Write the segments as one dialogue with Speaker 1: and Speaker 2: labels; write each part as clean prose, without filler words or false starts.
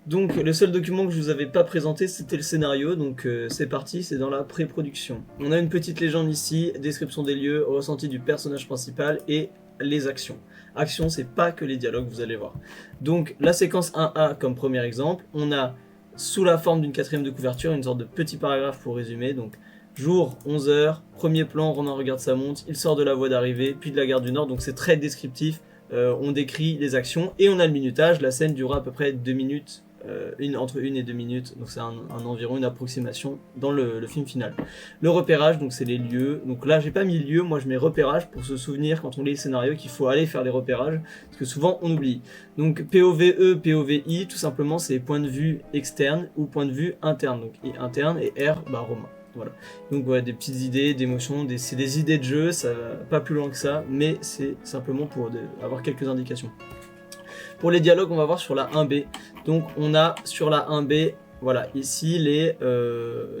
Speaker 1: Donc le seul document que je vous avais pas présenté c'était le scénario, donc c'est parti, c'est dans la pré-production. On a une petite légende ici, description des lieux, ressenti du personnage principal et les actions. Actions, c'est pas que les dialogues, vous allez voir. Donc la séquence 1A comme premier exemple, on a sous la forme d'une quatrième de couverture une sorte de petit paragraphe pour résumer. Donc jour, 11h, premier plan, Romain regarde sa montre, il sort de la voie d'arrivée, puis de la gare du Nord, donc c'est très descriptif. On décrit les actions et on a le minutage. La scène durera à peu près 2 minutes, entre 1 et 2 minutes, donc c'est environ une approximation dans le film final. Le repérage, donc c'est les lieux. Donc là, j'ai pas mis lieu, moi je mets repérage pour se souvenir quand on lit le scénario qu'il faut aller faire les repérages, parce que souvent on oublie. Donc POVE, POVI, tout simplement c'est point de vue externe ou point de vue interne. Donc I interne et R, Romain. Voilà. Donc ouais, des petites idées, d'émotions, c'est des idées de jeu, ça va pas plus loin que ça, mais c'est simplement pour avoir quelques indications. Pour les dialogues, on va voir sur la 1B. Donc on a sur la 1B, voilà, ici les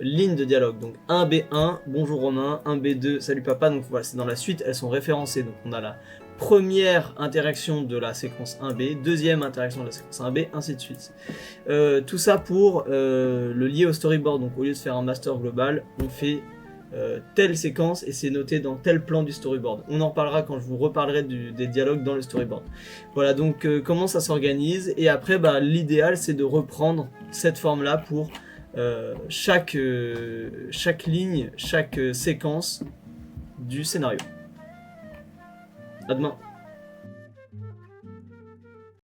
Speaker 1: lignes de dialogue. Donc 1B1, bonjour Romain, 1B2, salut papa, donc voilà, c'est dans la suite, elles sont référencées. Donc on a la première interaction de la séquence 1B, deuxième interaction de la séquence 1B, ainsi de suite. Tout ça pour le lier au storyboard. Donc au lieu de faire un master global, on fait telle séquence et c'est noté dans tel plan du storyboard. On en parlera quand je vous reparlerai des dialogues dans le storyboard. Voilà donc comment ça s'organise, et après l'idéal c'est de reprendre cette forme là pour chaque ligne, chaque séquence du scénario. À demain.